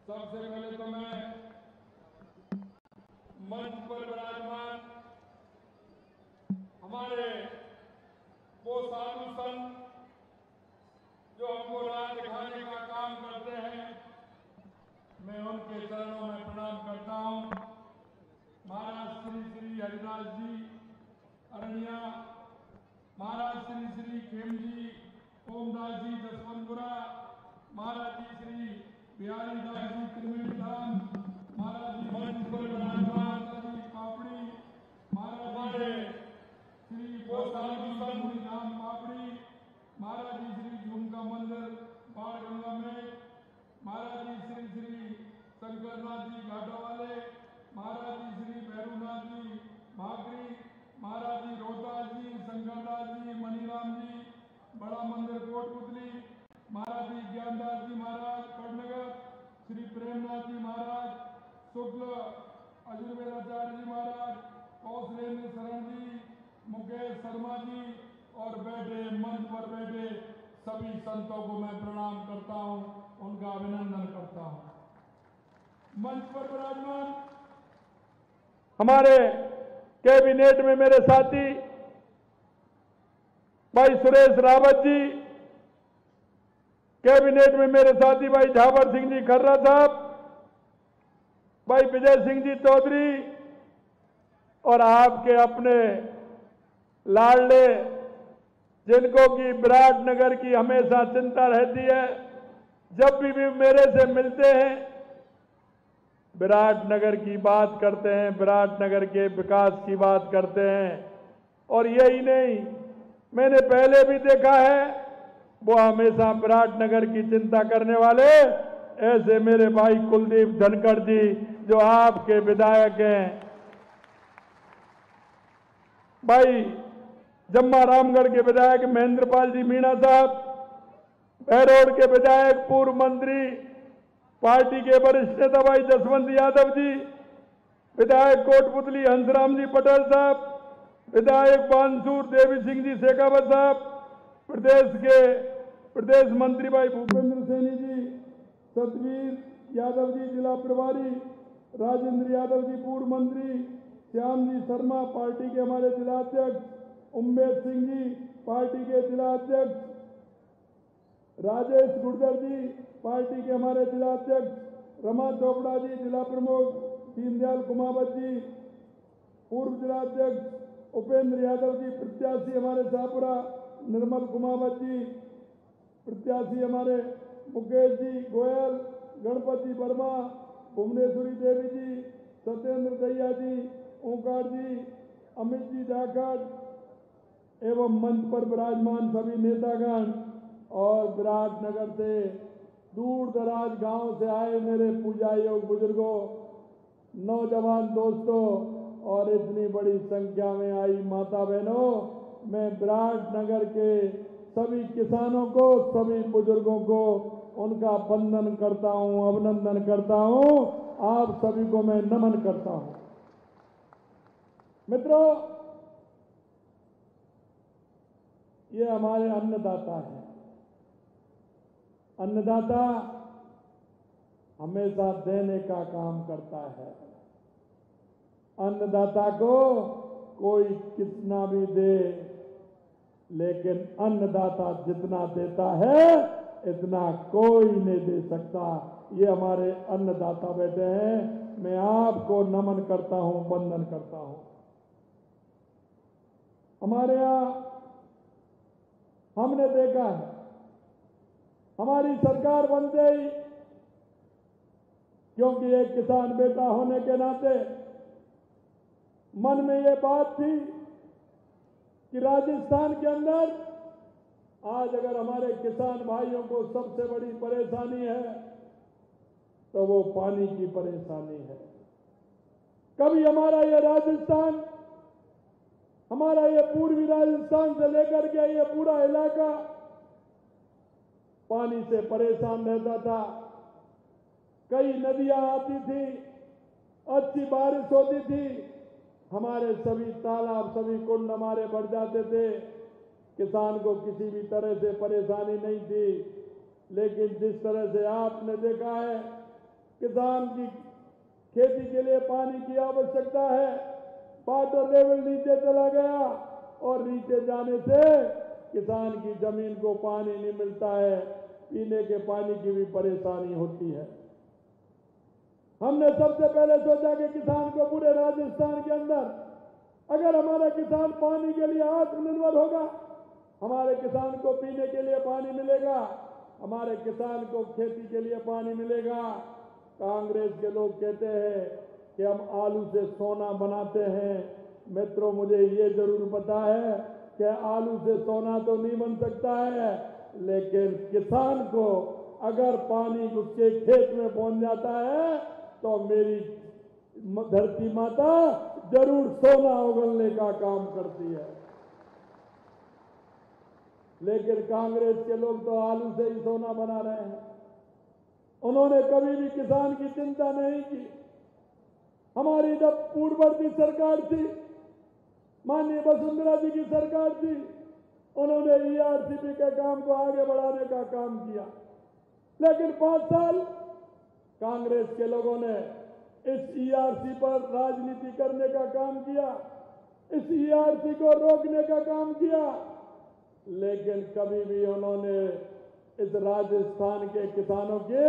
सबसे पहले तो मैं मंच पर विराजमान हमारे वो साधु संत जो हमको राह दिखाने का काम करते हैं, मैं उनके चरणों में प्रणाम करता हूं। महाराज श्री श्री हरिदास जी अरण्या, महाराज श्री श्री खेम जी, ओमदास जी जसवंतपुरा, महाराज जी श्री बिहारी दास जी त्रिवेणी धाम, महाराज जी मंच पर विराजमान जी पापड़ी, महाराज जी श्री बोसाधु संत धाम पापड़ी, महाराज जी श्री झुमका मंदिर बाढ़ गंगा में, महाराज जी श्री श्री शंकरनाथ जी घाटा वाले, महाराज जी श्री भैरूनाथ जी भाकरी, महाराज जी रोहतास जी, शंकरदास जी, मनीराम जी बड़ा मंदिर कोटपुतली, महाराज जी ज्ञानदास जी महाराज कटनगर, श्री प्रेमनाथ जी महाराज शुक्ल, अजुर्वेदाचार्य जी महाराज, कौशलेंद्र शरण जी, मुकेश शर्मा जी और बैठे मंच पर बैठे सभी संतों को मैं प्रणाम करता हूं, उनका अभिनंदन करता हूं। मंच पर विराजमान हमारे कैबिनेट में मेरे साथी भाई सुरेश रावत जी, कैबिनेट में मेरे साथी भाई झावर सिंह जी खर्रा साहब, भाई विजय सिंह जी चौधरी और आपके अपने लाडले जिनको कि विराटनगर की हमेशा चिंता रहती है, जब भी मेरे से मिलते हैं विराटनगर की बात करते हैं, विराटनगर के विकास की बात करते हैं। और यही नहीं, मैंने पहले भी देखा है वो हमेशा विराटनगर की चिंता करने वाले ऐसे मेरे भाई कुलदीप धनखड़ जी जो आपके विधायक हैं, भाई जम्मा रामगढ़ के विधायक महेंद्रपाल जी मीणा साहब, बहरोड के विधायक पूर्व मंत्री पार्टी के वरिष्ठ नेता भाई जसवंत यादव जी, विधायक कोटपुतली हंसराम जी पटेल साहब, विधायक बांसुर देवी सिंह जी शेखावत साहब, प्रदेश के प्रदेश मंत्री भाई भूपेंद्र सैनी जी, सतवीर यादव जी जिला प्रभारी, राजेंद्र यादव जी पूर्व मंत्री, श्याम जी शर्मा पार्टी के हमारे जिला अध्यक्ष, उम्मेद सिंह जी पार्टी के जिला अध्यक्ष, राजेश गुर्जर जी पार्टी के हमारे जिला अध्यक्ष, रमा चोपड़ा जी जिला प्रमुख, दीनदयाल कुमावत जी पूर्व जिला अध्यक्ष, उपेंद्र यादव जी प्रत्याशी हमारे शाहपुरा, निर्मल कुमावत जी प्रत्याशी हमारे, मुकेश जी गोयल, गणपति वर्मा, भुवनेश्वरी देवी जी, सत्येंद्र दैया जी, ओंकार जी, अमित जी जाखड़ एवं मंच पर विराजमान सभी नेतागण और विराटनगर से दूर दराज गांव से आए मेरे पूजाइयों बुजुर्गों, नौजवान दोस्तों और इतनी बड़ी संख्या में आई माता बहनों, मैं विराटनगर के सभी किसानों को, सभी बुजुर्गों को उनका वंदन करता हूं, अभिनंदन करता हूं, आप सभी को मैं नमन करता हूं। मित्रों, ये हमारे अन्नदाता हैं। अन्नदाता हमेशा देने का काम करता है। अन्नदाता को कोई कितना भी दे, लेकिन अन्नदाता जितना देता है इतना कोई नहीं दे सकता। ये हमारे अन्नदाता बैठे हैं, मैं आपको नमन करता हूं, वंदन करता हूं। हमारे यहां हमने देखा है, हमारी सरकार बन गई क्योंकि एक किसान बेटा होने के नाते मन में ये बात थी कि राजस्थान के अंदर आज अगर हमारे किसान भाइयों को सबसे बड़ी परेशानी है तो वो पानी की परेशानी है। कभी हमारा ये राजस्थान, हमारा ये पूर्वी राजस्थान से लेकर के ये पूरा इलाका पानी से परेशान रहता था। कई नदियां आती थी, अच्छी बारिश होती थी, हमारे सभी तालाब, सभी कुंड हमारे भर जाते थे, किसान को किसी भी तरह से परेशानी नहीं थी। लेकिन जिस तरह से आपने देखा है किसान की खेती के लिए पानी की आवश्यकता है। वाटर लेवल नीचे चला गया और नीचे जाने से किसान की जमीन को पानी नहीं मिलता है, पीने के पानी की भी परेशानी होती है। हमने सबसे पहले सोचा कि किसान को पूरे राजस्थान के अंदर अगर हमारा किसान पानी के लिए आत्मनिर्भर होगा, हमारे किसान को पीने के लिए पानी मिलेगा, हमारे किसान को खेती के लिए पानी मिलेगा। कांग्रेस के लोग कहते हैं कि हम आलू से सोना बनाते हैं। मित्रों, मुझे ये जरूर पता है कि आलू से सोना तो नहीं बन सकता है, लेकिन किसान को अगर पानी उसके खेत में पहुंच जाता है तो मेरी धरती माता जरूर सोना उगलने का काम करती है। लेकिन कांग्रेस के लोग तो आलू से ही सोना बना रहे हैं। उन्होंने कभी भी किसान की चिंता नहीं की। हमारी जब पूर्ववर्ती सरकार थी, माननीय वसुंधरा जी की सरकार थी, उन्होंने ईआरसीपी के काम को आगे बढ़ाने का काम किया। लेकिन 5 साल कांग्रेस के लोगों ने इस ईआरसी पर राजनीति करने का काम किया, इस ईआरसी को रोकने का काम किया, लेकिन कभी भी उन्होंने इस राजस्थान के किसानों की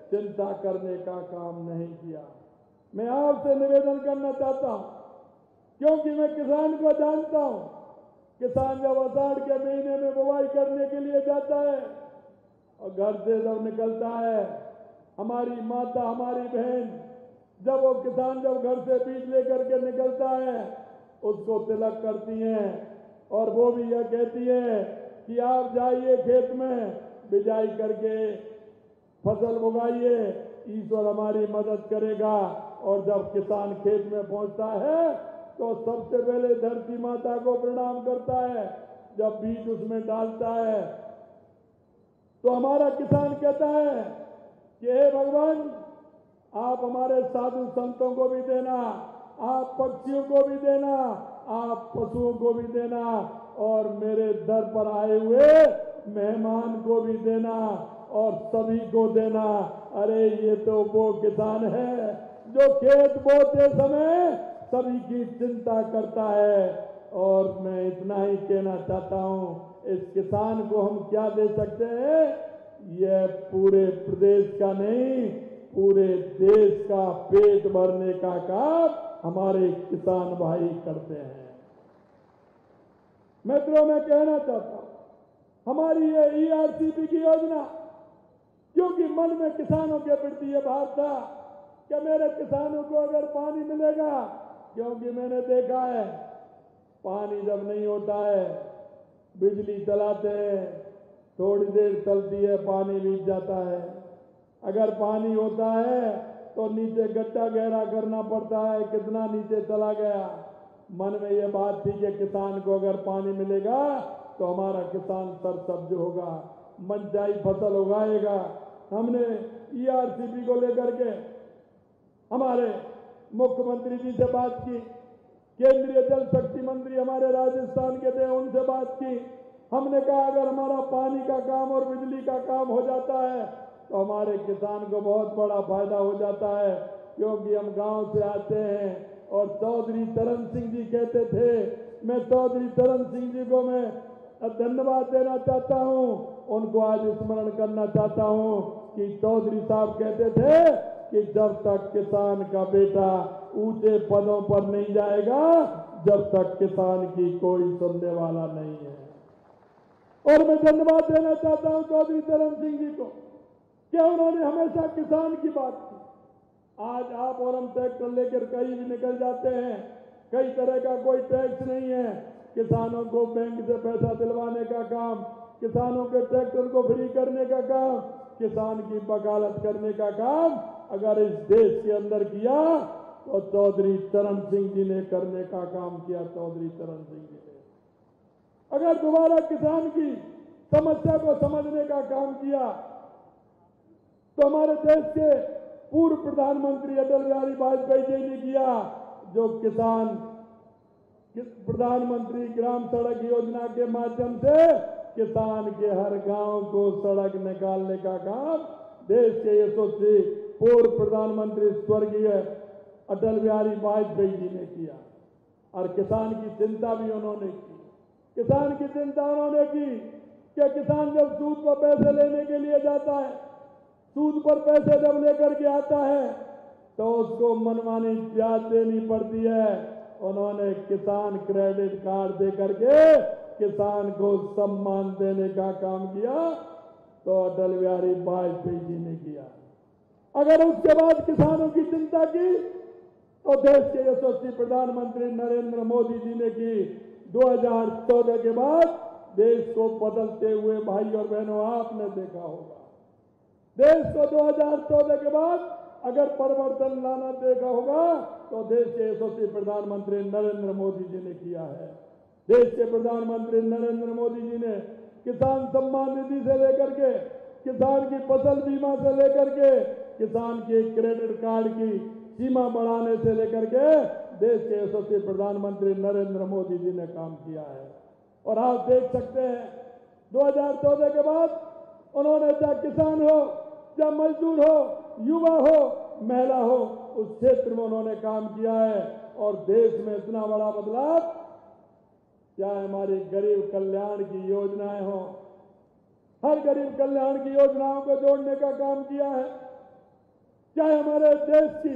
चिंता करने का काम नहीं किया। मैं आपसे निवेदन करना चाहता हूं, क्योंकि मैं किसान को जानता हूं। किसान जब आषाढ़ के महीने में बुवाई करने के लिए जाता है और घर से जब निकलता है, हमारी माता, हमारी बहन, जब वो किसान जब घर से बीज लेकर के निकलता है, उसको तिलक करती हैं और वो भी यह कहती है कि आप जाइए खेत में, बिजाई करके फसल उगाइए, ईश्वर हमारी मदद करेगा। और जब किसान खेत में पहुंचता है तो सबसे पहले धरती माता को प्रणाम करता है। जब बीज उसमें डालता है तो हमारा किसान कहता है कि हे भगवान, आप हमारे साधु संतों को भी देना, आप पक्षियों को भी देना, आप पशुओं को भी देना और मेरे दर पर आए हुए मेहमान को भी देना और सभी को देना। अरे ये तो वो किसान है जो खेत बोते समय सभी की चिंता करता है। और मैं इतना ही कहना चाहता हूं, इस किसान को हम क्या दे सकते हैं? यह पूरे प्रदेश का नहीं, पूरे देश का पेट भरने का काम हमारे किसान भाई करते हैं। मित्रों, मैं कहना चाहता हूं, हमारी ये ईआरसीपी की योजना, क्योंकि मन में किसानों के प्रति ये भाव था कि मेरे किसानों को अगर पानी मिलेगा, क्योंकि मैंने देखा है पानी जब नहीं होता है, बिजली चलाते हैं, थोड़ी देर चलती है, पानी बीत जाता है। अगर पानी होता है तो नीचे गड्ढा गहरा करना पड़ता है, कितना नीचे चला गया। मन में ये बात थी कि किसान को अगर पानी मिलेगा तो हमारा किसान सरसब्ज होगा, मनचाही फसल उगाएगा। हमने ईआरसीपी को लेकर के हमारे मुख्यमंत्री जी से बात की, केंद्रीय जल शक्ति मंत्री हमारे राजस्थान के थे, उनसे बात की। हमने कहा अगर हमारा पानी का काम और बिजली का काम हो जाता है तो हमारे किसान को बहुत बड़ा फायदा हो जाता है, क्योंकि हम गांव से आते हैं। और चौधरी चरण सिंह जी कहते थे, मैं चौधरी चरण सिंह जी को मैं धन्यवाद देना चाहता हूं, उनको आज स्मरण करना चाहता हूं कि चौधरी साहब कहते थे कि जब तक किसान का बेटा ऊंचे पदों पर नहीं जाएगा, जब तक किसान की कोई सुनने वाला नहीं है। और मैं धन्यवाद देना चाहता हूं चौधरी चरण सिंह जी को कि उन्होंने हमेशा किसान की बात की। आज आप और हम ट्रैक्टर लेकर कहीं भी निकल जाते हैं, कई तरह का कोई टैक्स नहीं है। किसानों को बैंक से पैसा दिलवाने का काम, किसानों के ट्रैक्टर को फ्री करने का काम, किसान की वकालत करने का काम अगर इस देश के अंदर किया तो चौधरी चरण सिंह जी ने करने का काम किया। चौधरी चरण सिंह जी ने अगर दोबारा किसान की समस्या को समझने का काम किया तो हमारे देश के पूर्व प्रधानमंत्री अटल बिहारी वाजपेयी जी ने किया, जो किसान प्रधानमंत्री ग्राम सड़क योजना के माध्यम से किसान के हर गांव को सड़क निकालने का काम देश के यशस्वी पूर्व प्रधानमंत्री स्वर्गीय अटल बिहारी वाजपेयी जी ने किया। और किसान की चिंता भी उन्होंने की। किसान की चिंता उन्होंने की कि किसान जब सूद पर पैसे लेने के लिए जाता है, सूद पर पैसे जब लेकर के आता है तो उसको मनमानी ब्याज देनी पड़ती है। उन्होंने किसान क्रेडिट कार्ड दे करके किसान को सम्मान देने का काम किया, तो अटल बिहारी वाजपेयी जी ने किया। अगर उसके बाद किसानों की चिंता की तो देश के यशस्वी प्रधानमंत्री नरेंद्र मोदी जी ने की। 2014 के बाद देश को बदलते हुए भाई और बहनों आपने देखा होगा। देश को 2014 के बाद अगर परिवर्तन लाना देखा होगा तो देश के यशस्वी प्रधानमंत्री नरेंद्र मोदी जी ने किया है। देश के प्रधानमंत्री नरेंद्र मोदी जी ने किसान सम्मान निधि से लेकर के, किसान की फसल बीमा से लेकर के, किसान के क्रेडिट कार्ड की सीमा बढ़ाने से लेकर के देश के यशस्वी प्रधानमंत्री नरेंद्र मोदी जी ने काम किया है। और आप देख सकते हैं 2014 के बाद उन्होंने चाहे किसान हो, चाहे मजदूर हो, युवा हो, महिला हो, उस क्षेत्र में उन्होंने काम किया है। और देश में इतना बड़ा बदलाव, चाहे हमारी गरीब कल्याण की योजनाएं हो, हर गरीब कल्याण की योजनाओं को जोड़ने का काम किया है। चाहे हमारे देश की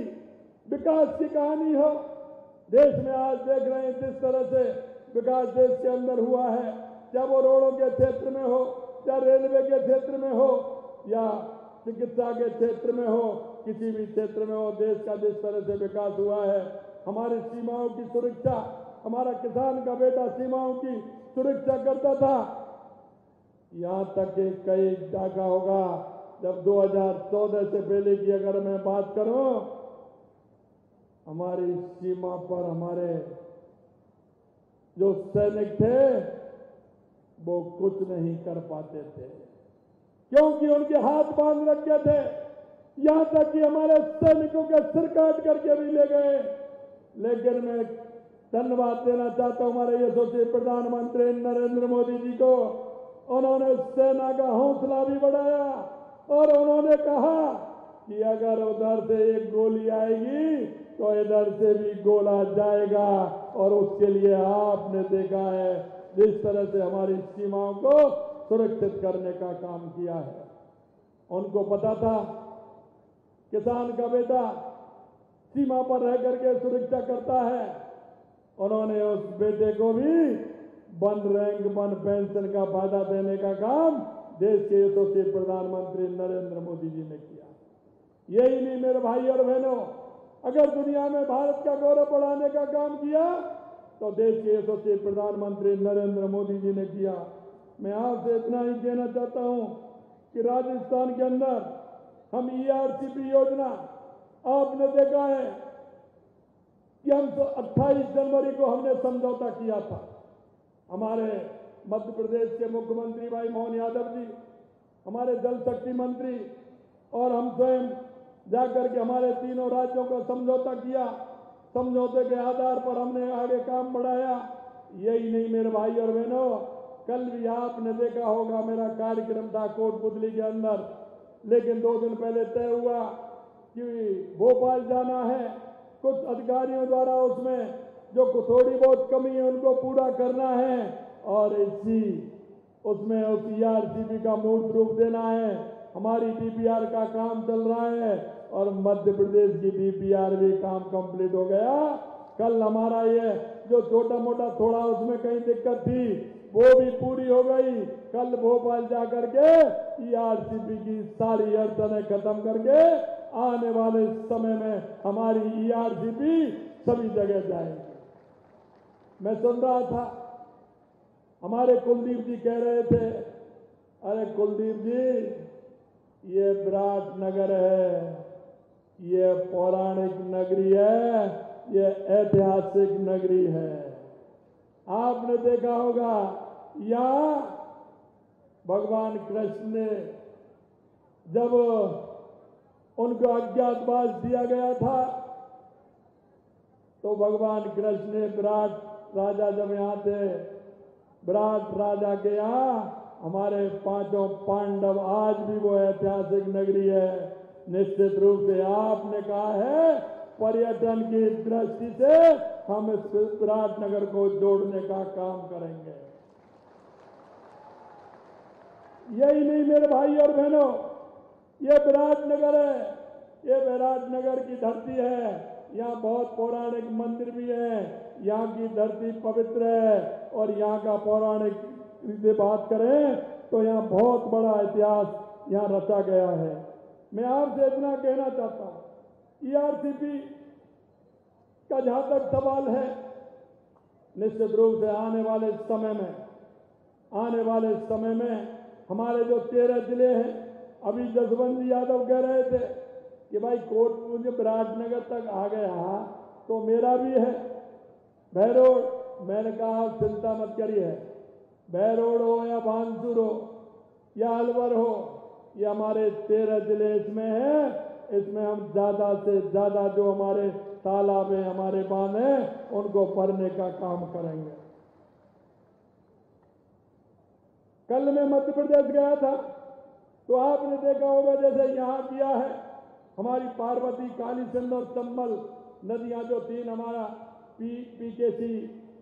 विकास की कहानी हो, देश में आज देख रहे हैं जिस तरह से विकास देश के अंदर हुआ है, चाहे वो रोडों के क्षेत्र में हो, चाहे रेलवे के क्षेत्र में हो, या चिकित्सा के क्षेत्र में हो, किसी भी क्षेत्र में हो, देश का जिस तरह से विकास हुआ है। हमारी सीमाओं की सुरक्षा, हमारा किसान का बेटा सीमाओं की सुरक्षा करता था। यहां तक कि कई देखा होगा जब 2014 से पहले की अगर मैं बात करूं, हमारी सीमा पर हमारे जो सैनिक थे वो कुछ नहीं कर पाते थे, क्योंकि उनके हाथ बांध रखे थे। यहां तक कि हमारे सैनिकों के सिर काट करके भी ले गए। लेकिन मैं धन्यवाद देना चाहता हूं हमारे यशस्वी प्रधानमंत्री नरेंद्र मोदी जी को। उन्होंने सेना का हौसला भी बढ़ाया और उन्होंने कहा कि अगर उधर से एक गोली आएगी तो इधर से भी गोला जाएगा। और उसके लिए आपने देखा है जिस तरह से हमारी सीमाओं को सुरक्षित करने का काम किया है। उनको पता था किसान का बेटा सीमा पर रह करके सुरक्षा करता है। उन्होंने उस बेटे को भी वन रैंक वन पेंशन का फायदा देने का काम देश के यशस्वी प्रधानमंत्री नरेंद्र मोदी जी ने किया। यही नहीं मेरे भाई और बहनों, अगर दुनिया में भारत का गौरव बढ़ाने का काम किया तो देश के यशस्वी प्रधानमंत्री नरेंद्र मोदी जी ने किया। मैं आपसे इतना ही कहना चाहता हूं कि राजस्थान के अंदर हम ERCP योजना, आपने देखा है कि हम 28 जनवरी को हमने समझौता किया था। हमारे मध्य प्रदेश के मुख्यमंत्री भाई मोहन यादव जी, हमारे जल शक्ति मंत्री और हम स्वयं जाकर के हमारे तीनों राज्यों को समझौता किया। समझौते के आधार पर हमने आगे काम बढ़ाया। यही नहीं मेरे भाई और बहनों, कल भी आपने देखा होगा मेरा कार्यक्रम था कोटपुतली के अंदर, लेकिन 2 दिन पहले तय हुआ कि भोपाल जाना है। कुछ अधिकारियों द्वारा उसमें जो थोड़ी बहुत कमी है उनको पूरा करना है और उसमें उस ERCP का मूर्त रूप देना है। हमारी DPR का काम चल रहा है और मध्य प्रदेश की DPR भी काम कंप्लीट हो गया। कल हमारा ये जो छोटा मोटा थोड़ा उसमें कहीं दिक्कत थी वो भी पूरी हो गई। कल भोपाल जाकर के ERCP की सारी अड़चनें खत्म करके आने वाले समय में हमारी ERCP सभी जगह जाएगी। मैं सुन रहा था हमारे कुलदीप जी कह रहे थे, अरे कुलदीप जी ये विराटनगर है, ये पौराणिक नगरी है, ये ऐतिहासिक नगरी है। आपने देखा होगा यहाँ भगवान कृष्ण ने जब उनको अज्ञातवास दिया गया था तो भगवान कृष्ण ने विराट राजा जब यहाँ थे, विराट राजा के यहाँ हमारे 5 पांडव, आज भी वो ऐतिहासिक नगरी है। निश्चित रूप से आपने कहा है पर्यटन की दृष्टि से हम इस विराटनगर को जोड़ने का काम करेंगे। यही नहीं मेरे भाई और बहनों, ये विराटनगर है, ये विराटनगर की धरती है। यहाँ बहुत पौराणिक मंदिर भी है, यहाँ की धरती पवित्र है और यहाँ का पौराणिक से बात करें तो यहाँ बहुत बड़ा इतिहास यहाँ रचा गया है। मैं आपसे इतना कहना चाहता हूँ, ईआरसीपी का जहां तक सवाल है, निश्चित रूप से आने वाले समय में हमारे जो 13 जिले हैं, अभी जसवंत यादव कह रहे थे कि भाई कोर्ट मुझे विराटनगर तक आ गया तो मेरा भी है बहरोड। मैंने कहा चिंता मत करिए, बहरोड हो या बानसूर हो या अलवर हो, ये हमारे 13 जिले इसमें है। इसमें हम ज्यादा से ज्यादा जो हमारे तालाब हैं, हमारे बांध हैं, उनको भरने का काम करेंगे। कल मैं मध्य प्रदेश गया था तो आपने देखा होगा जैसे यहां किया है, हमारी पार्वती, काली सिंध और चंबल नदियां जो 3 हमारा पीकेसी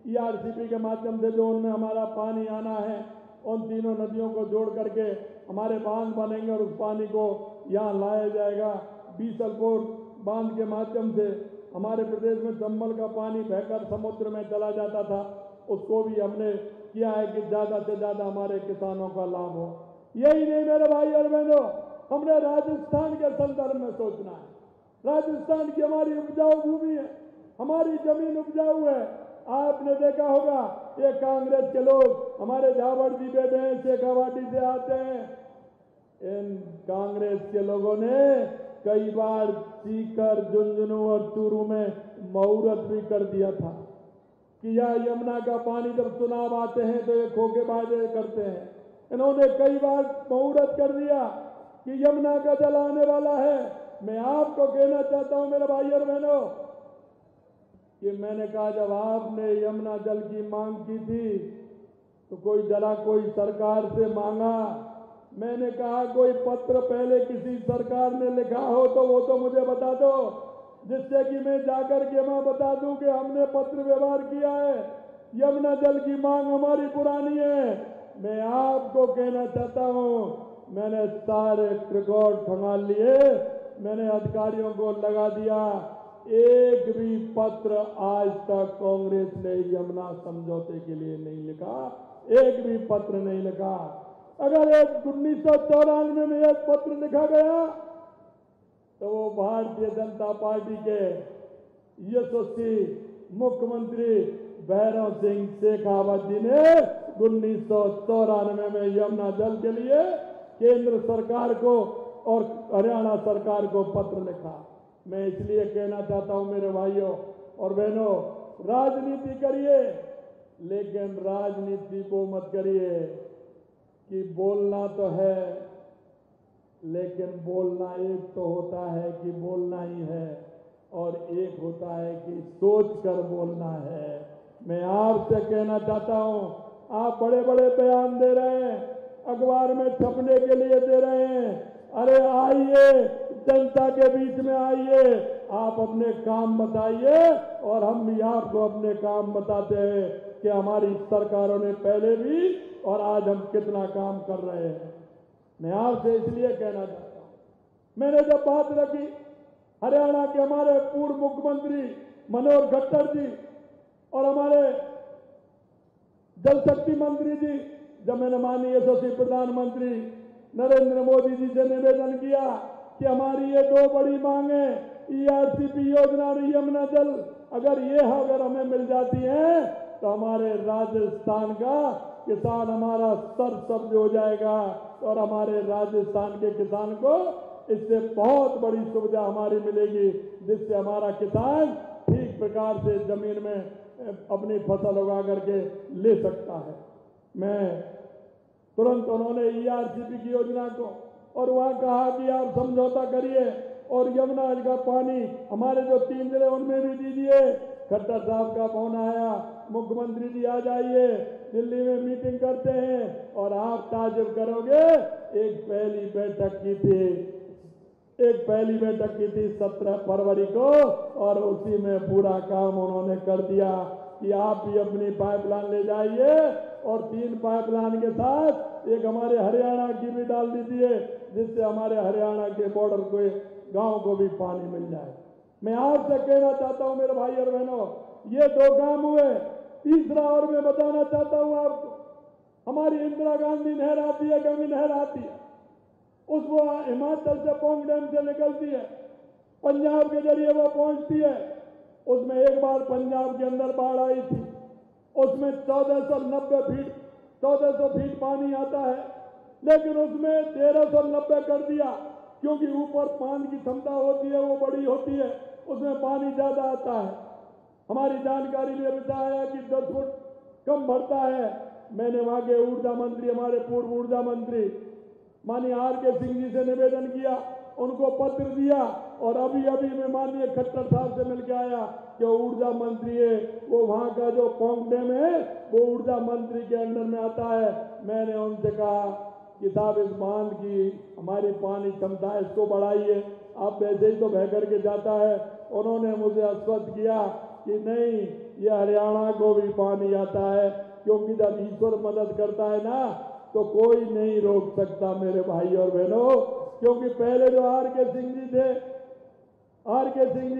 ईआरसीपी के माध्यम से जो उनमें हमारा पानी आना है, उन तीनों नदियों को जोड़ करके हमारे बांध बनेंगे और उस पानी को यहाँ लाया जाएगा। बीसलपुर बांध के माध्यम से हमारे प्रदेश में चंबल का पानी बहकर समुद्र में चला जाता था, उसको भी हमने किया है कि ज्यादा से ज्यादा हमारे किसानों का लाभ हो। यही नहीं मेरे भाई और बहनों, हमने राजस्थान के संदर्भ में सोचना है। राजस्थान की हमारी उपजाऊ भूमि है, हमारी जमीन उपजाऊ है। आपने देखा होगा ये कांग्रेस के लोग हमारे झावड़ जी बेटे हैं, शेखावाटी से आते हैं, इन कांग्रेस के लोगों ने कई बार सीकर, झुंझुनू और चूरू में मुहूर्त भी कर दिया था कि यह यमुना का पानी जब चुनाव आते हैं तो ये खोखेबाजी करते हैं। इन्होंने कई बार मुहूर्त कर दिया कि यमुना का जल आने वाला है। मैं आपको कहना चाहता हूं मेरे भाई और बहनों कि मैंने कहा जब आपने यमुना जल की मांग की थी तो कोई सरकार से मांगा। मैंने कहा कोई पत्र पहले किसी सरकार ने लिखा हो तो वो तो मुझे बता दो, जिससे कि मैं जाकर के मैं बता दूं कि हमने पत्र व्यवहार किया है, यमुना जल की मांग हमारी पुरानी है। मैं आपको कहना चाहता हूं, मैंने सारे रिकॉर्ड खंगाल लिए, मैंने अधिकारियों को लगा दिया, एक भी पत्र आज तक कांग्रेस ने यमुना समझौते के लिए नहीं लिखा, एक भी पत्र नहीं लिखा। अगर 1994 में एक पत्र लिखा गया तो वो भारतीय जनता पार्टी के यशस्वी मुख्यमंत्री भैरव सिंह शेखावत जी ने 1994 में यमुना जल के लिए केंद्र सरकार को और हरियाणा सरकार को पत्र लिखा। मैं इसलिए कहना चाहता हूं मेरे भाइयों और बहनों, राजनीति करिए लेकिन राजनीति को मत करिए कि बोलना तो है लेकिन बोलना एक तो होता है कि बोलना ही है और एक होता है कि सोच कर बोलना है। मैं आपसे कहना चाहता हूं, आप बड़े बड़े बयान दे रहे हैं, अखबार में छपने के लिए दे रहे हैं, अरे आइए जनता के बीच में आइए, आप अपने काम बताइए और हम भी आपको अपने काम बताते हैं कि हमारी सरकारों ने पहले भी और आज हम कितना काम कर रहे हैं। मैं आपसे इसलिए कहना चाहता हूं, मैंने जब बात रखी हरियाणा के हमारे पूर्व मुख्यमंत्री मनोहर खट्टर जी और हमारे जल शक्ति मंत्री जी, जब मैंने माननीय यशस्वी प्रधानमंत्री नरेंद्र मोदी जी से निवेदन किया कि हमारी ये 2 बड़ी मांगे ईआरसीपी योजना और यमुना जल अगर हमें मिल जाती है तो हमारे राजस्थान का किसान हमारा सरसब्ज हो जाएगा और हमारे राजस्थान के किसान को इससे बहुत बड़ी सुविधा हमारी मिलेगी, जिससे हमारा किसान ठीक प्रकार से जमीन में अपनी फसल उगा करके ले सकता है। मैं तुरंत उन्होंने ईआरसीपी की योजना को और वहां कहा कि आप समझौता करिए और यमुना का पानी हमारे जो 3 जिले उनमें भी दीजिए। खट्टर साहब का फोन आया, मुख्यमंत्री जी आ जाइए, दिल्ली में मीटिंग करते हैं और आप ताजुब करोगे, एक पहली बैठक की थी एक पहली बैठक की थी 17 फरवरी को, और उसी में पूरा काम उन्होंने कर दिया कि आप भी अपनी पाइपलाइन ले जाइए, और 3 पाइपलाइन के साथ एक हमारे हरियाणा की भी डाल दीजिए, जिससे हमारे हरियाणा के बॉर्डर को, गांव को भी पानी मिल जाए। मैं आपसे कहना चाहता हूं मेरे भाई और बहनों, ये 2 काम हुए। तीसरा और मैं बताना चाहता हूं आपको, हमारी इंदिरा गांधी नहर आती है, गंगा नहर आती है, उसको हिमाचल से पोंग डैम से निकलती है, पंजाब के जरिए वो पहुंचती है। उसमें एक बार पंजाब के अंदर बाढ़ आई थी, उसमें 1400 फीट पानी आता है, लेकिन उसमें 1390 कर दिया, क्योंकि ऊपर बांध की क्षमता होती है, वो बड़ी होती है, उसमें पानी ज्यादा आता है। हमारी जानकारी में बताया कि 10 फुट कम भरता है। मैंने वहां के ऊर्जा मंत्री, हमारे पूर्व ऊर्जा मंत्री माननीय R.K. सिंह जी से निवेदन किया, उनको पत्र दिया, और अभी मैं माननीय खट्टर साहब से मिलकर आया, जो ऊर्जा मंत्री है, वो वहां का जो पोंग डैम है वो ऊर्जा मंत्री के अंडर में आता है। मैंने उनसे कहा कि साहब, इस बांध की हमारी पानी क्षमता है, इसको बढ़ाइए, आप वैसे ही तो बह करके जाता है। उन्होंने मुझे आश्वस्त किया कि नहीं, ये हरियाणा को भी पानी आता है, क्योंकि जब ईश्वर मदद करता है ना, तो कोई नहीं रोक सकता मेरे भाई और बहनों। क्योंकि पहले जो R.K. सिंह जी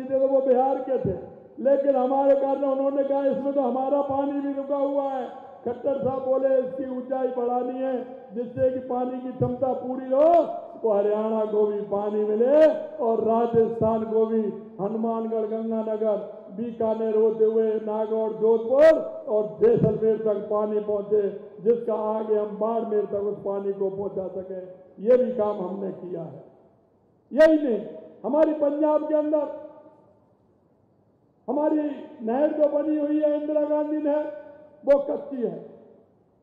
थे तो वो बिहार के थे, लेकिन हमारे कारण उन्होंने कहा इसमें तो हमारा पानी भी रुका हुआ है। खट्टर साहब बोले इसकी ऊंचाई बढ़ानी है, जिससे कि पानी की क्षमता पूरी हो, तो हरियाणा को भी पानी मिले, और राजस्थान को भी, हनुमानगढ़, गंगानगर, बीकानेर होते हुए नागौर, जोधपुर और जैसलमेर तक पानी पहुंचे, जिसका आगे हम बाड़मेर तक उस पानी को पहुंचा सके। ये भी काम हमने किया है। यही नहीं, हमारी पंजाब के अंदर हमारी नहर जो बनी हुई है, इंदिरा गांधी नहर, वो कच्ची है।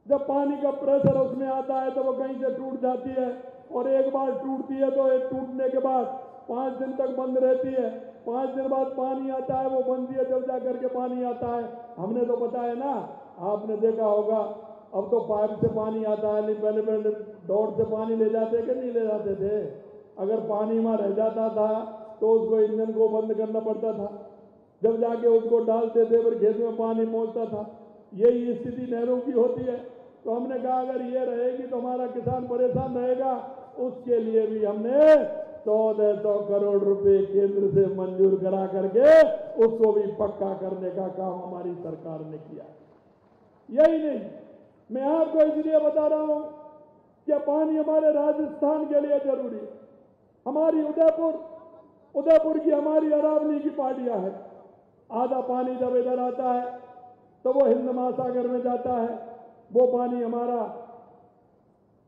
जब पानी का प्रेशर उसमें आता है तो वो कहीं से टूट जाती है, और एक बार टूटती है तो एक टूटने के बाद 5 दिन तक बंद रहती है। 5 दिन बाद पानी आता है, वो बनती है, जब जा करके पानी आता है। हमने तो पता है ना, आपने देखा होगा, अब तो पाइप से पानी आता है, नहीं पहले डोर से पानी ले जाते कि नहीं ले जाते थे। अगर पानी वहां रह जाता था तो उसको इंजन को बंद करना पड़ता था, जब जाके उसको डालते थे फिर खेत में पानी पहुंचता था। यही स्थिति नहरों की होती है। तो हमने कहा अगर ये रहेगी तो हमारा किसान परेशान रहेगा। उसके लिए भी हमने 1400 करोड़ रुपए केंद्र से मंजूर करा करके उसको भी पक्का करने का काम हमारी सरकार ने किया। यही नहीं, मैं आपको इसलिए बता रहा हूं कि पानी हमारे राजस्थान के लिए जरूरी है। हमारी उदयपुर की हमारी अरावली की पहाड़ियां है, आधा पानी जब इधर आता है तो वो हिंद महासागर में जाता है। वो पानी हमारा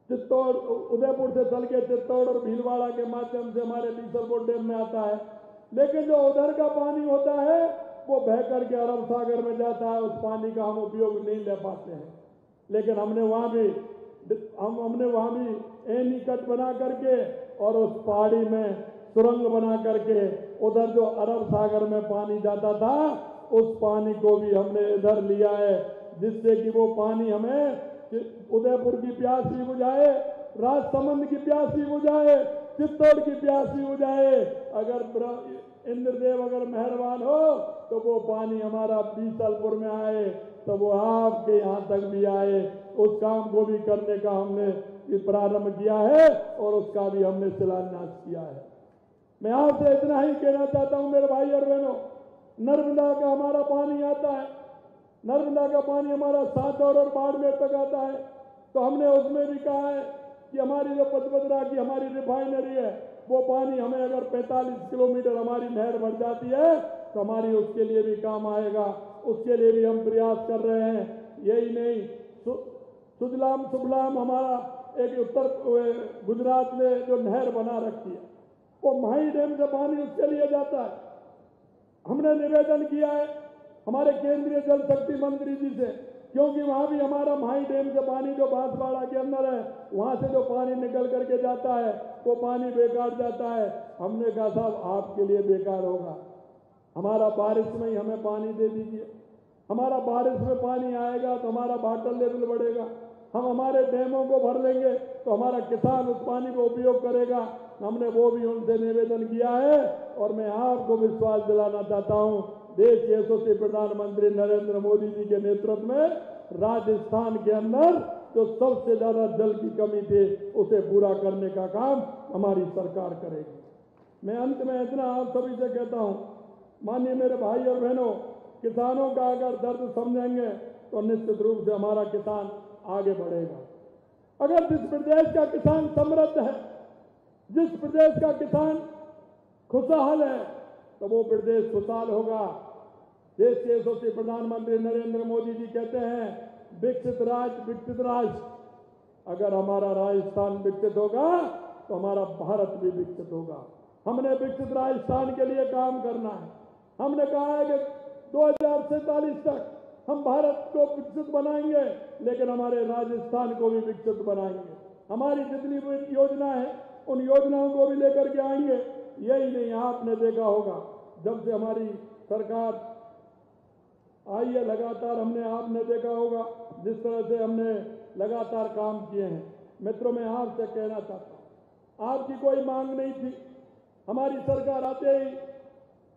चित्तौड़, उदयपुर से चल के चित्तौड़ और भीलवाड़ा के माध्यम से हमारे बीसलपुर डैम में आता है। लेकिन जो उधर का पानी होता है वो बह करके अरब सागर में जाता है, उस पानी का हम उपयोग नहीं ले पाते हैं। लेकिन हमने वहां भी एनी कट बना करके और उस पहाड़ी में सुरंग बना करके उधर जो अरब सागर में पानी जाता था उस पानी को भी हमने इधर लिया है, जिससे कि वो पानी हमें उदयपुर की प्यास भी बुझाए, राजसमंद की प्यास भी बुझाए, चित्तौड़ की प्यास भी बुझाए। अगर इंद्रदेव अगर मेहरबान हो तो वो पानी हमारा बीसलपुर में आए, तो वो आपके यहाँ तक भी आए। उस काम को भी करने का हमने प्रारंभ किया है और उसका भी हमने शिलान्यास किया है। मैं आपसे इतना ही कहना चाहता हूं मेरे भाई और बहनों, नर्मदा का हमारा पानी आता है, नर्मदा का पानी हमारा सांचौर और बाड़मेर तक आता है। तो हमने उसमें भी कहा है कि हमारी जो पचपदरा की हमारी रिफाइनरी है, वो पानी हमें अगर 45 किलोमीटर हमारी नहर बढ़ जाती है तो हमारी उसके लिए भी काम आएगा। उसके लिए भी हम प्रयास कर रहे हैं। यही नहीं, सुजलाम सुफलाम हमारा एक उत्तर गुजरात में जो नहर बना रखी है, वो माही डैम से पानी उसके लिए जाता है। हमने निवेदन किया है हमारे केंद्रीय जल शक्ति मंत्री जी से, क्योंकि वहां भी हमारा माही डैम से पानी जो बांसवाड़ा के अंदर है, वहां से जो पानी निकल करके जाता है वो पानी बेकार जाता है। हमने कहा साहब आपके लिए बेकार होगा, हमारा बारिश में ही हमें पानी दे दीजिए। हमारा बारिश में पानी आएगा तो हमारा वाटर लेवल बढ़ेगा, हम हमारे डैमों को भर लेंगे तो हमारा किसान उस पानी को उपयोग करेगा। हमने वो भी उनसे निवेदन किया है और मैं आपको विश्वास दिलाना चाहता हूं, देश के यशस्वी प्रधानमंत्री नरेंद्र मोदी जी के नेतृत्व में राजस्थान के अंदर जो सबसे ज्यादा जल की कमी थी उसे पूरा करने का काम हमारी सरकार करेगी। मैं अंत में इतना आप सभी से कहता हूं, माननीय मेरे भाई और बहनों, किसानों का अगर दर्द समझेंगे तो निश्चित रूप से हमारा किसान आगे बढ़ेगा। अगर जिस प्रदेश का किसान समृद्ध है, जिस प्रदेश का किसान खुशहाल है, तो वो प्रदेश खुशहाल होगा। देश के यशस्वी प्रधानमंत्री नरेंद्र मोदी जी कहते हैं विकसित राज्य विकसित राष्ट्र। अगर हमारा राजस्थान विकसित होगा तो हमारा भारत भी विकसित होगा। हमने विकसित राजस्थान के लिए काम करना है। हमने कहा है कि 2047 तक हम भारत को विकसित बनाएंगे, लेकिन हमारे राजस्थान को भी विकसित बनाएंगे। हमारी जितनी भी योजना है उन योजनाओं को भी लेकर के आएंगे। यही नहीं, आपने देखा होगा जब से हमारी सरकार आई है लगातार, आपने देखा होगा जिस तरह से हमने लगातार काम किए हैं। मित्रों, मैं आपसे कहना चाहता हूं, आपकी कोई मांग नहीं थी। हमारी सरकार आते ही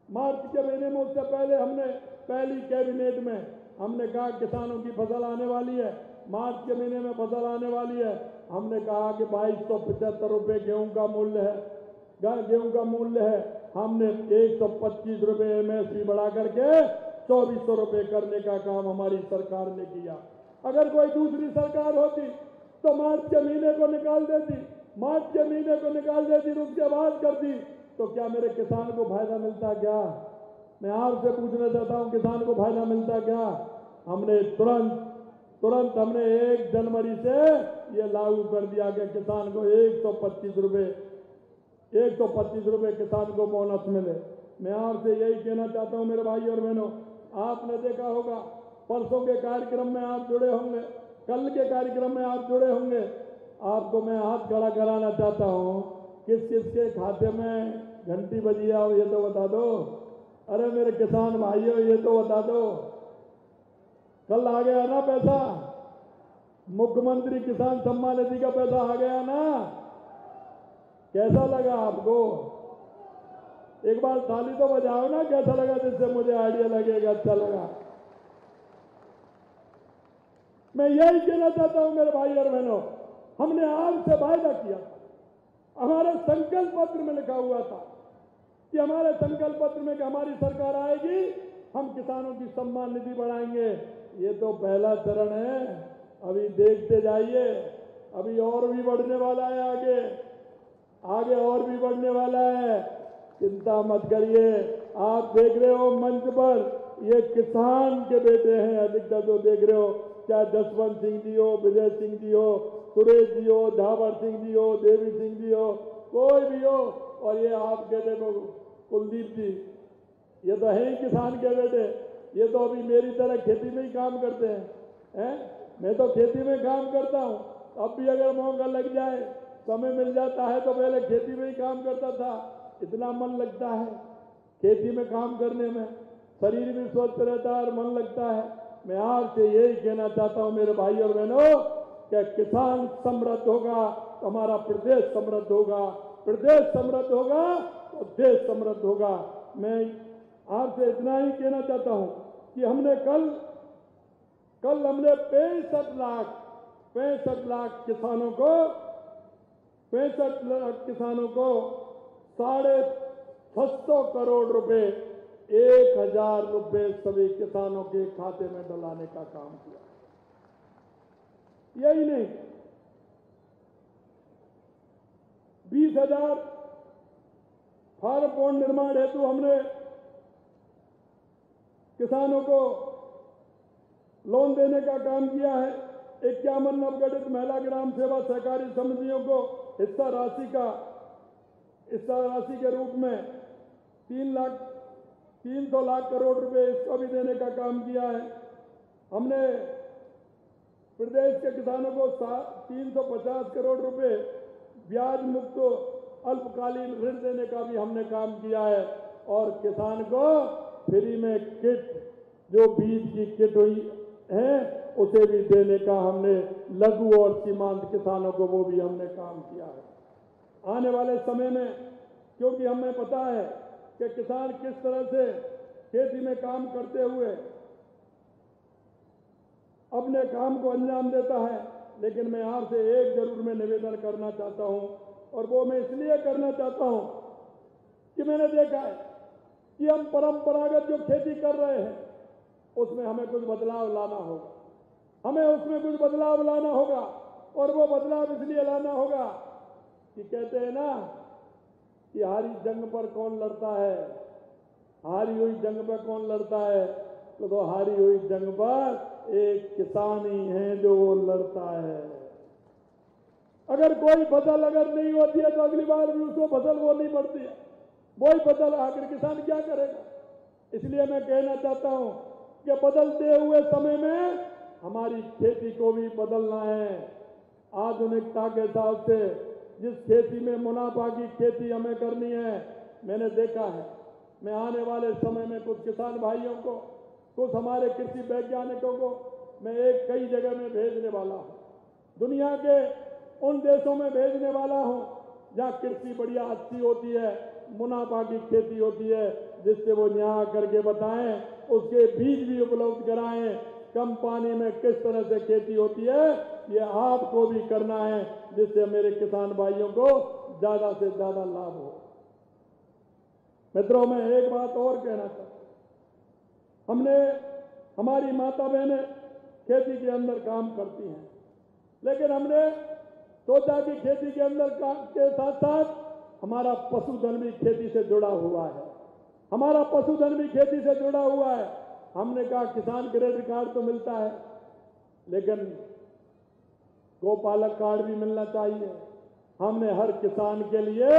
मार्च के महीने में, उससे पहले हमने पहली कैबिनेट में हमने कहा किसानों की फसल आने वाली है, मार्च के महीने में फसल आने वाली है। हमने कहा कि 2275 रुपये गेहूं का मूल्य है, गेहूं का मूल्य है। हमने 125 रुपये MSP बढ़ा करके 2400 रुपये करने का काम हमारी सरकार ने किया। अगर कोई दूसरी सरकार होती तो मार्च के महीने को निकाल देती, तो उसके बाद करती, तो क्या मेरे किसान को फायदा मिलता क्या? मैं आपसे पूछना चाहता हूं, किसान को फायदा मिलता क्या? हमने तुरंत हमने 1 जनवरी से ये लागू कर दिया कि किसान को 125 रुपये किसान को बोनस मिले। मैं आपसे यही कहना चाहता हूं मेरे भाई और बहनों, आपने देखा होगा परसों के कार्यक्रम में आप जुड़े होंगे, कल के कार्यक्रम में आप जुड़े होंगे। आपको मैं हाथ खड़ा कराना चाहता हूं, किस किस के खाते में घंटी बजी है ये तो बता दो। अरे मेरे किसान भाइयों, ये तो बता दो। कल आ गया ना पैसा, मुख्यमंत्री किसान सम्मान निधि का पैसा आ गया ना? कैसा लगा आपको? एक बार ताली तो बजाओ ना, कैसा लगा, जिससे मुझे आइडिया लगेगा अच्छा लगा। मैं यही कहना चाहता हूं मेरे भाई और बहनों, हमने आपसे वायदा किया, हमारे संकल्प पत्र में लिखा हुआ था कि हमारे संकल्प पत्र में कि हमारी सरकार आएगी, हम किसानों की सम्मान निधि बढ़ाएंगे। ये तो पहला चरण है, अभी देखते जाइए, अभी और भी बढ़ने वाला है, आगे और भी बढ़ने वाला है। चिंता मत करिए। आप देख रहे हो मंच पर ये किसान के बेटे हैं अधिकतर जो देख रहे हो, चाहे जसवंत सिंह जी हो, विजय सिंह जी हो, सुरेश जी हो, झावर सिंह जी हो, देवी सिंह जी हो, कोई भी हो। और ये आपके देखो कुलदीप जी, ये तो है ही किसान के बेटे। ये तो अभी मेरी तरह खेती में ही काम करते हैं। मैं तो खेती में काम करता हूँ, अब भी अगर मौका लग जाए, समय मिल जाता है तो पहले खेती में ही काम करता था। इतना मन लगता है खेती में काम करने में, शरीर भी स्वस्थ रहता है और मन लगता है। मैं आपसे यही कहना चाहता हूं मेरे भाई और बहनों कि किसान समृद्ध होगा तो हमारा प्रदेश समृद्ध होगा, प्रदेश समृद्ध होगा तो देश समृद्ध होगा। मैं आपसे इतना ही कहना चाहता हूं कि हमने कल हमने 65 लाख किसानों को 650 करोड़ रुपए, 1000 रुपए सभी किसानों के खाते में डलाने का काम किया। यही नहीं, 20,000 फार्म पॉन्ड निर्माण हेतु हमने किसानों को लोन देने का काम किया है। 51 नवगठित महिला ग्राम सेवा सहकारी समितियों को हिस्सा राशि के रूप में 300 लाख करोड़ रुपए इसको भी देने का काम किया है। हमने प्रदेश के किसानों को 350 करोड़ रुपए ब्याज मुक्त अल्पकालीन ऋण देने का भी हमने काम किया है। और किसान को फ्री में किट, जो बीज की किट हुई है उसे भी देने का हमने लघु और सीमांत किसानों को वो भी हमने काम किया है। आने वाले समय में क्योंकि हमें पता है कि किसान किस तरह से खेती में काम करते हुए अपने काम को अंजाम देता है, लेकिन मैं आपसे एक जरूर मैं निवेदन करना चाहता हूं, और वो मैं इसलिए करना चाहता हूं कि मैंने देखा है कि हम परंपरागत जो खेती कर रहे हैं उसमें हमें कुछ बदलाव लाना होगा, हमें उसमें कुछ बदलाव लाना होगा। और वो बदलाव इसलिए लाना होगा कि कहते हैं ना कि हारी जंग पर कौन लड़ता है, हारी हुई जंग पर कौन लड़ता है, तो हारी हुई जंग पर एक किसान ही है जो वो लड़ता है। अगर कोई फसल अगर नहीं होती है तो अगली बार भी उसको फसल वो नहीं बढ़ती है, वही फसल आखिर किसान क्या करेगा। इसलिए मैं कहना चाहता हूं कि बदलते हुए समय में हमारी खेती को भी बदलना है। आधुनिकता के हिसाब से जिस खेती में मुनाफा की खेती हमें करनी है, मैंने देखा है, मैं आने वाले समय में कुछ किसान भाइयों को, कुछ हमारे कृषि वैज्ञानिकों को मैं एक कई जगह में भेजने वाला हूं, दुनिया के उन देशों में भेजने वाला हूं जहां कृषि बढ़िया अच्छी होती है, मुनाफा की खेती होती है, जिससे वो यहाँ करके बताएं, उसके बीज भी उपलब्ध कराएं, कम पानी में किस तरह से खेती होती है ये आपको भी करना है, जिससे मेरे किसान भाइयों को ज्यादा से ज्यादा लाभ हो। मित्रों, मैं एक बात और कहना चाहता हूं, हमारी माता बहनें खेती के अंदर काम करती हैं, लेकिन हमने सोचा कि खेती के अंदर काम के साथ साथ हमारा पशुधन भी खेती से जुड़ा हुआ है, हमारा पशुधन भी खेती से जुड़ा हुआ है। हमने कहा किसान क्रेडिट कार्ड तो मिलता है, लेकिन गोपालक कार्ड भी मिलना चाहिए। हमने हर किसान के लिए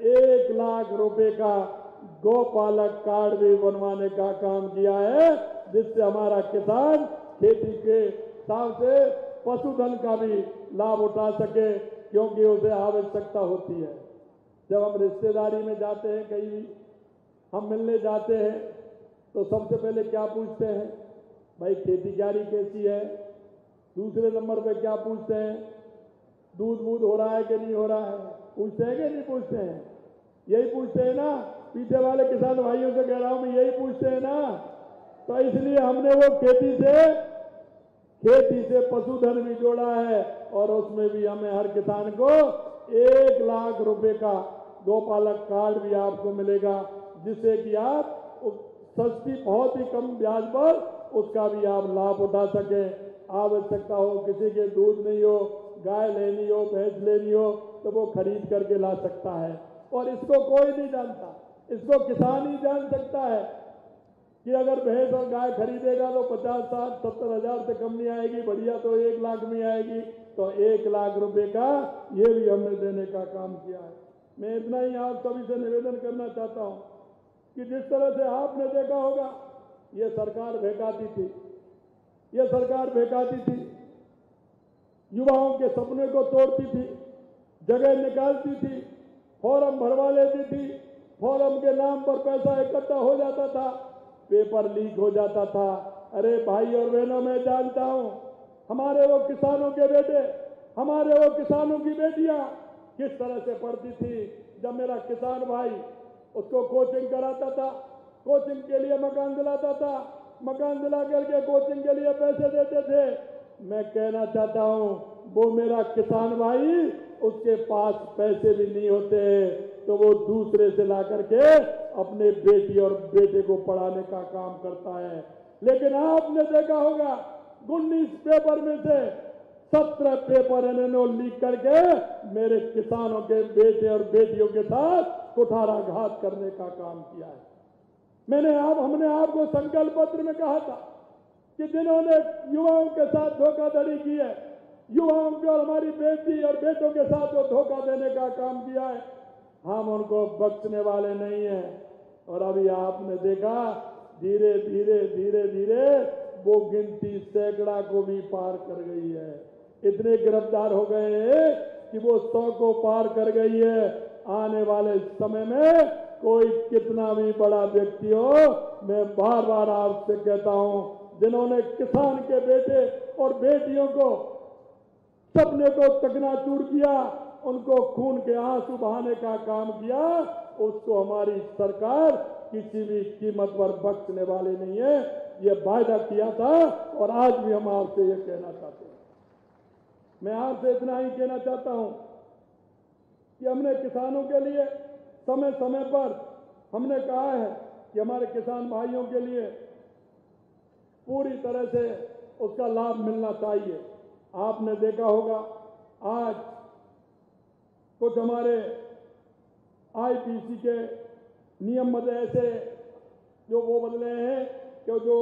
1 लाख रुपए का गोपालक कार्ड भी बनवाने का काम किया है, जिससे हमारा किसान खेती के हिसाब से पशुधन का भी लाभ उठा सके, क्योंकि उसे आवश्यकता होती है। जब हम रिश्तेदारी में जाते हैं, कहीं हम मिलने जाते हैं, तो सबसे पहले क्या पूछते हैं, भाई खेती बाड़ी कैसी है। दूसरे नंबर पे क्या पूछते हैं, दूध बूध हो रहा है कि नहीं हो रहा है, पूछते हैं कि नहीं पूछते हैं, यही पूछते हैं ना। पीछे वाले किसान भाइयों से कह रहा हूं मैं, यही पूछते हैं ना। तो इसलिए हमने वो खेती से पशुधन भी जोड़ा है, और उसमें भी हमें हर किसान को 1 लाख रुपए का गोपालक कार्ड भी आपको मिलेगा, जिससे कि आप सस्ती बहुत ही कम ब्याज पर उसका भी आप लाभ उठा सकें। आवश्यकता हो, किसी के दूध नहीं हो, गाय लेनी हो, भैंस लेनी हो, तो वो खरीद करके ला सकता है। और इसको कोई नहीं जानता, इसको किसान ही जान सकता है कि अगर भैंस और गाय खरीदेगा तो 50, 60, 70 हजार से कम नहीं आएगी, बढ़िया तो 1 लाख में आएगी। तो 1 लाख रुपए का ये भी हमने देने का काम किया है। मैं इतना ही आप सभी से निवेदन करना चाहता हूं कि जिस तरह से आपने देखा होगा, ये सरकार बहकाती थी, युवाओं के सपने को तोड़ती थी, जगह निकालती थी, फॉर्म भरवा लेती थी, फॉर्म के नाम पर पैसा इकट्ठा हो जाता था, पेपर लीक हो जाता था। अरे भाई और बहनों, मैं जानता हूं हमारे वो किसानों के बेटे, हमारे वो किसानों की बेटियां किस तरह से पढ़ती थी। जब मेरा किसान भाई उसको कोचिंग कराता था, कोचिंग के लिए मकान दिलाता था, मकान दिला करके कोचिंग के लिए पैसे देते थे। मैं कहना चाहता हूं, वो मेरा किसान भाई, उसके पास पैसे भी नहीं होते, तो वो दूसरे से ला करके अपने बेटी और बेटे को पढ़ाने का काम करता है। लेकिन आपने देखा होगा 19 पेपर में से 17 पेपर इन्होंने लीक करके मेरे किसानों के बेटे और बेटियों के साथ कुठाराघात करने का काम किया है। हमने आपको संकल्प पत्र में कहा था कि जिन्होंने युवाओं के साथ धोखाधड़ी की है, युवाओं को और हमारी बेटी और बेटों के साथ जो धोखा देने का काम किया है, हम उनको बख्शने वाले नहीं हैं। और अभी आपने देखा धीरे धीरे वो गिनती सैकड़ा को भी पार कर गई है। इतने गिरफ्तार हो गए हैं कि वो 100 को पार कर गई है। आने वाले समय में कोई कितना भी बड़ा व्यक्ति हो, मैं बार बार आपसे कहता हूं, जिन्होंने किसान के बेटे और बेटियों को सपने को चकनाचूर किया, उनको खून के आंसू बहाने का काम किया, उसको हमारी सरकार किसी भी कीमत पर बख्शने वाली नहीं है। ये वायदा किया था और आज भी हम आपसे ये कहना चाहते हैं। मैं आपसे इतना ही कहना चाहता हूं कि हमने किसानों के लिए समय समय पर हमने कहा है कि हमारे किसान भाइयों के लिए पूरी तरह से उसका लाभ मिलना चाहिए। आपने देखा होगा आज कुछ हमारे आईपीसी के नियम बदले ऐसे जो वो बदले हैं कि जो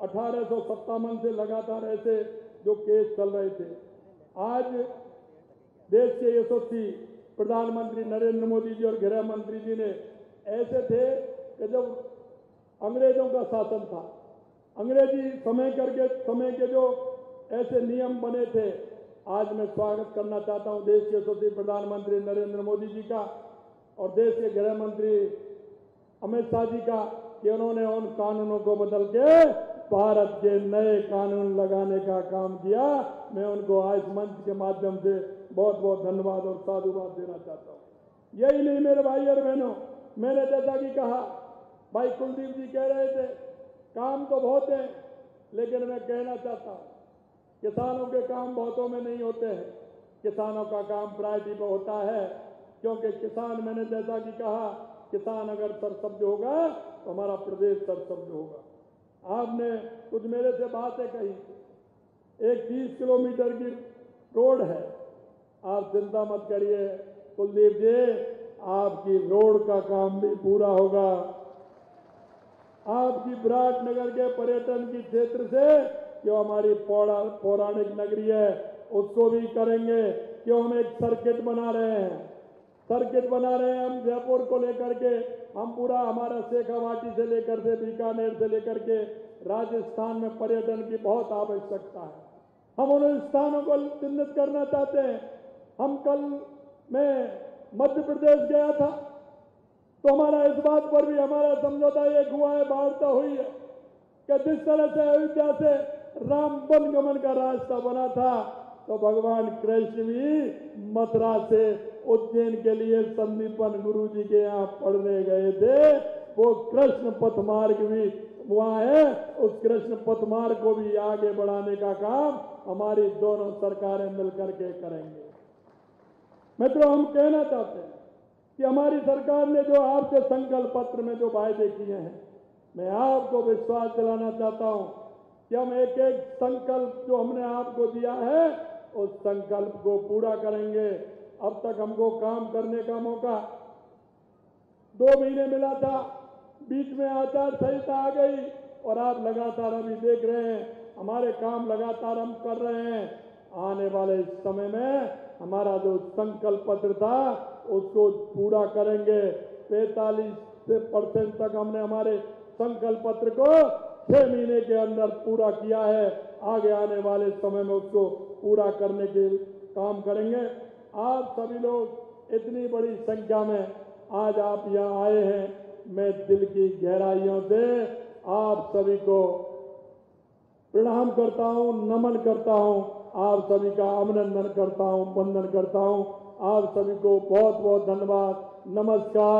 1857 से लगातार ऐसे जो केस चल रहे थे, आज देश के यशस्वी प्रधानमंत्री नरेंद्र मोदी जी और गृह मंत्री जी ने ऐसे थे कि जब अंग्रेजों का शासन था, अंग्रेजी समय के जो ऐसे नियम बने थे, आज मैं स्वागत करना चाहता हूं देश के यशस्वी प्रधानमंत्री नरेंद्र मोदी जी का और देश के गृह मंत्री अमित शाह जी का कि उन्होंने उन कानूनों को बदल के भारत के नए कानून लगाने का काम किया। मैं उनको आज मंच के माध्यम से बहुत बहुत धन्यवाद और साधुवाद देना चाहता हूं। यही नहीं मेरे भाई और बहनों, मैंने जैसा कि कहा, भाई कुलदीप जी कह रहे थे काम तो बहुत है, लेकिन मैं कहना चाहता हूं किसानों के काम बहुतों में नहीं होते हैं, किसानों का काम प्रायोरिटी पर होता है। क्योंकि किसान, मैंने जैसा कि कहा, किसान अगर सरसब्ज होगा तो हमारा प्रदेश सरसब्ज होगा। आपने कुछ मेरे से बातें कही, एक 30 किलोमीटर की रोड है, आप चिंता मत करिए कुलदीप जी, आपकी रोड का काम भी पूरा होगा। आपकी विराटनगर के पर्यटन की क्षेत्र से जो हमारी पौराणिक नगरी है उसको भी करेंगे। क्यों हम एक सर्किट बना रहे हैं, हम जयपुर को लेकर के, हम पूरा हमारा शेखावाटी से लेकर के बीकानेर से लेकर के राजस्थान में पर्यटन की बहुत आवश्यकता है। हम उन स्थानों को चिन्हित करना चाहते हैं। हम कल मैं मध्य प्रदेश गया था तो हमारा इस बात पर भी हमारा समझौता एक हुआ है, वार्ता हुई है कि जिस तरह से अयोध्या से राम वन गमन का रास्ता बना था, तो भगवान कृष्ण भी मथुरा से उज्जैन के लिए संदीपन गुरु जी के यहाँ पढ़ने गए थे। वो कृष्ण पथ मार्ग भी वहां है, उस कृष्ण पथ मार्ग को भी आगे बढ़ाने का काम हमारी दोनों सरकारें मिलकर के करेंगे। मित्रों, हम कहना चाहते हैं कि हमारी सरकार ने जो आपके संकल्प पत्र में जो वायदे किए हैं, मैं आपको विश्वास दिलाना चाहता हूं कि हम एक एक संकल्प जो हमने आपको दिया है उस संकल्प को पूरा करेंगे। अब तक हमको काम करने का मौका 2 महीने मिला था, बीच में आचार संहिता आ गई और आप लगातार अभी देख रहे हैं हमारे काम लगातार हम कर रहे हैं। आने वाले समय में हमारा जो संकल्प पत्र था उसको पूरा करेंगे। 45% तक हमने हमारे संकल्प पत्र को 6 महीने के अंदर पूरा किया है। आगे आने वाले समय में उसको पूरा करने के काम करेंगे। आप सभी लोग इतनी बड़ी संख्या में आज आप यहाँ आए हैं, मैं दिल की गहराइयों से आप सभी को प्रणाम करता हूँ, नमन करता हूँ, आप सभी का अभिनंदन करता हूँ, वंदन करता हूँ। आप सभी को बहुत बहुत धन्यवाद, नमस्कार।